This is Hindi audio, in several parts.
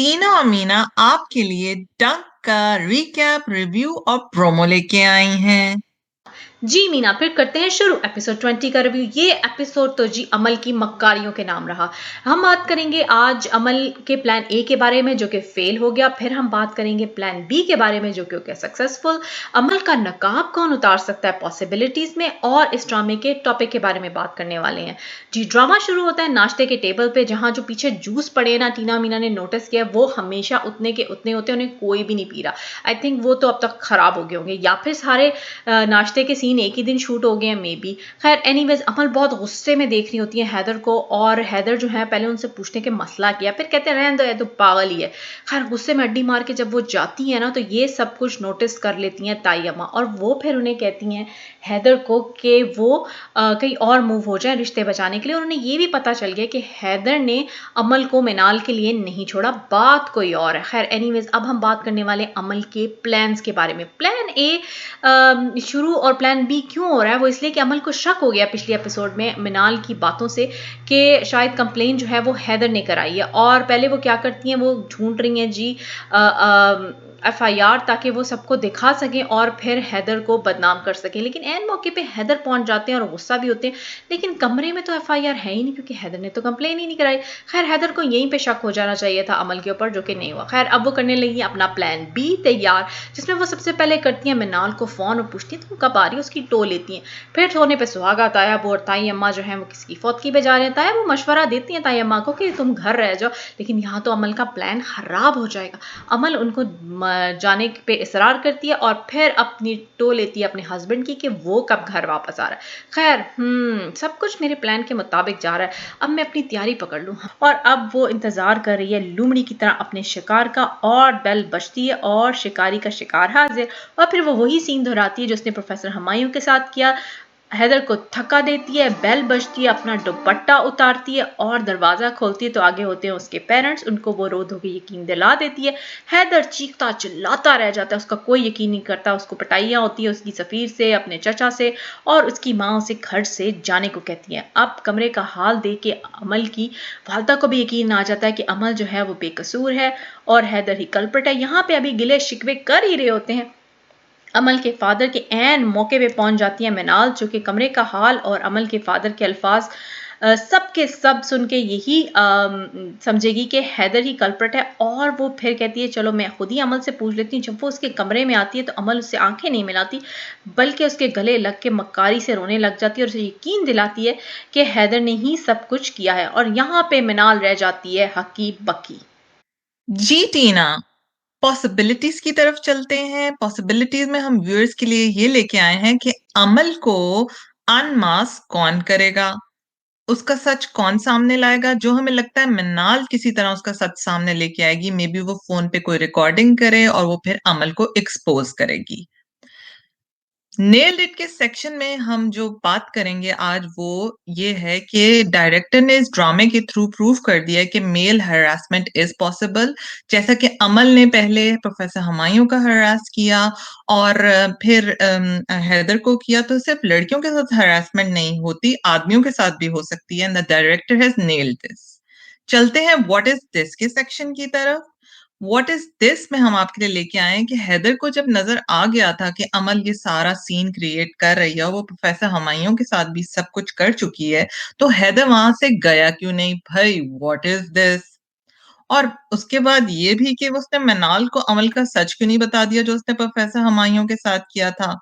टीना और मीना आपके लिए डंक का रिकैप रिव्यू और प्रोमो लेके आई हैं। जी मीना, फिर करते हैं शुरू एपिसोड 20 का रिव्यू। ये एपिसोड तो जी अमल की मक्कारियों के नाम रहा। हम बात करेंगे आज अमल के प्लान ए के बारे में जो कि फेल हो गया। फिर हम बात करेंगे प्लान बी के बारे में जो कि हो गया सक्सेसफुल। अमल का नकाब कौन उतार सकता है पॉसिबिलिटीज में, और इस ड्रामे के टॉपिक के बारे में बात करने वाले हैं। जी ड्रामा शुरू होता है नाश्ते के टेबल पे, जहां जो पीछे जूस पड़े ना टीना मीना ने नोटिस किया वो हमेशा उतने के उतने होते हैं, उन्हें कोई भी नहीं पी रहा। आई थिंक वो तो अब तक खराब हो गए होंगे, या फिर सारे नाश्ते के सीन एक ही दिन शूट हो गए हैं मे बी। खैर एनीवेज अमल बहुत गुस्से में देख रही होती है हैदर को, और हैदर जो है पहले उनसे पूछने के मसला किया, फिर कहते हैं रहने दो, ये तो पागल ही है। खैर गुस्से में अड्डी मार के जब वो जाती है ना, तो ये सब कुछ नोटिस कर लेती हैं ताई अम्मा, और वो फिर उन्हें कहती हैं हैदर को कि वो कहीं और मूव हो जाए रिश्ते बचाने के लिए। और उन्हें ये भी पता चल गया कि हैदर ने अमल को मिनाल के लिए नहीं छोड़ा, बात कोई और है। खैर एनीवेज अब हम बात करने वाले अमल के प्लान्स के बारे में। प्लान ए शुरू और प्लान बी क्यों हो रहा है, वो इसलिए कि अमल को शक हो गया पिछले एपिसोड में मिनाल की बातों से कि शायद कंप्लेन जो है वो हैदर ने कराई है। और पहले वो क्या करती हैं, वो ढूंढ रही हैं जी FIR, ताकि वो सबको दिखा सकें और फिर हैदर को बदनाम कर सकें। लेकिन एन मौके पे हैदर पहुंच जाते हैं और गुस्सा भी होते हैं, लेकिन कमरे में तो FIR है ही नहीं क्योंकि हैदर ने तो कंप्लेन ही नहीं कराई। खैर हैदर को यहीं पे शक हो जाना चाहिए था अमल के ऊपर, जो कि नहीं हुआ। खैर अब वो करने लगी अपना प्लान बी तैयार, जिसमें वो सबसे पहले करती हैं मिनाल को फ़ोन और पूछती है तुम कब आ रही हो, उसकी टो लेती हैं। फिर सोने पे सुहागा, तायब और ताई अम्मा जो है वो किसकी फौतकी पे जा रहे हैं। तायब वो मशवरा देती हैं ताई अम्मा को कि तुम घर रह जाओ, लेकिन यहाँ तो अमल का प्लान खराब हो जाएगा। अमल उनको जाने पे इसरार करती है और फिर अपनी टो लेती है अपने हस्बैंड की कि वो कब घर वापस आ रहा है। खैर सब कुछ मेरे प्लान के मुताबिक जा रहा है, अब मैं अपनी तैयारी पकड़ लूँ। और अब वो इंतजार कर रही है लूमड़ी की तरह अपने शिकार का, और बेल बजती है और शिकारी का शिकार हाजिर। और फिर वो वही सीन दोहराती है जो उसने प्रोफेसर हुमायूं के साथ किया। हैदर को थका देती है, बेल बजती है, अपना दुपट्टा उतारती है और दरवाजा खोलती है तो आगे होते हैं उसके पेरेंट्स। उनको वो रो धो के यकीन दिला देती है। हैदर चीखता चिल्लाता रह जाता है, उसका कोई यकीन नहीं करता। उसको पटाइयाँ होती है उसकी सफीर से, अपने चचा से, और उसकी माँ उसे घर से जाने को कहती है। अब कमरे का हाल देख के अमल की वालदा को भी यकीन आ जाता है कि अमल जो है वो बेकसूर है और हैदर ही कल्प्रिट है। यहाँ पे अभी गिले शिकवे कर ही रहे होते हैं, अमल के फादर के ऐन मौके पे पहुंच जाती है मिनाल, जो कि कमरे का हाल और अमल के फादर के अल्फाज सब के सब सुन के यही समझेगी कि हैदर ही कल्प्रिट है। और वो फिर कहती है चलो मैं खुद ही अमल से पूछ लेती हूँ। जब वो उसके कमरे में आती है तो अमल उससे आंखें नहीं मिलाती, बल्कि उसके गले लग के मक्कारी से रोने लग जाती है और उसे यकीन दिलाती है कि हैदर ने ही सब कुछ किया है। और यहाँ पे मिनाल रह जाती है हकी बकी। जी टीना, पॉसिबिलिटीज की तरफ चलते हैं। पॉसिबिलिटीज में हम व्यूअर्स के लिए ये लेके आए हैं कि अमल को अनमास्क कौन करेगा, उसका सच कौन सामने लाएगा। जो हमें लगता है मिनाल किसी तरह उसका सच सामने लेके आएगी, मे बी वो फोन पे कोई रिकॉर्डिंग करे और वो फिर अमल को एक्सपोज करेगी। नेल्ड इट के सेक्शन में हम जो बात करेंगे आज वो ये है कि डायरेक्टर ने इस ड्रामे के थ्रू प्रूव कर दिया है कि मेल हरासमेंट इज पॉसिबल। जैसा कि अमल ने पहले प्रोफेसर हुमायूं का हरास किया और फिर हैदर को किया, तो सिर्फ लड़कियों के साथ हरासमेंट नहीं होती, आदमियों के साथ भी हो सकती है। The director has nailed this. चलते हैं व्हाट इज दिस के सेक्शन की तरफ। व्हाट इज दिस में हम आपके लिए लेके आए हैं कि हैदर को जब नजर आ गया था कि अमल ये सारा सीन क्रिएट कर रही है, वो प्रोफेसर हुमायूं के साथ भी सब कुछ कर चुकी है, तो हैदर वहां से गया क्यों नहीं भाई, व्हाट इज दिस। और उसके बाद ये भी कि उसने मनाल को अमल का सच क्यों नहीं बता दिया जो उसने प्रोफेसर हुमायूं के साथ किया था।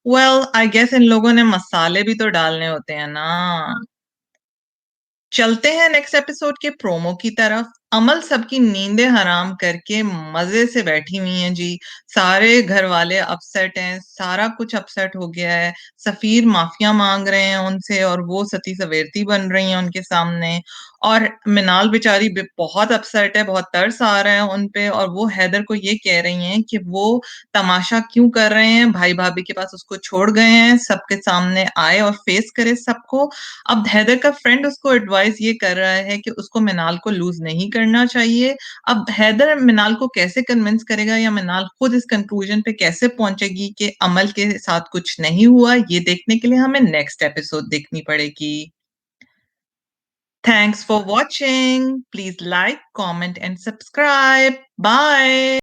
वेल आई गेस इन लोगों ने मसाले भी तो डालने होते हैं ना। चलते हैं नेक्स्ट एपिसोड के प्रोमो की तरफ। अमल सबकी नींदें हराम करके मजे से बैठी हुई हैं जी। सारे घर वाले अपसेट हैं, सारा कुछ अपसेट हो गया है। सफीर माफिया मांग रहे हैं उनसे और वो सती सवेरती बन रही हैं उनके सामने। और मिनाल बेचारी बहुत अपसेट है, बहुत तरस आ रहा है उनपे, और वो हैदर को ये कह रही हैं कि वो तमाशा क्यों कर रहे हैं, भाई भाभी के पास उसको छोड़ गए हैं, सबके सामने आए और फेस करे सबको। अब हैदर का फ्रेंड उसको एडवाइस ये कर रहा है कि उसको मिनाल को लूज नहीं करना चाहिए। अब हैदर मिनाल को कैसे कन्विंस करेगा, या मिनाल खुद इस कंक्लूजन पे कैसे पहुंचेगी कि अमल के साथ कुछ नहीं हुआ, ये देखने के लिए हमें नेक्स्ट एपिसोड देखनी पड़ेगी। Thanks for watching. Please like, comment, and subscribe. Bye.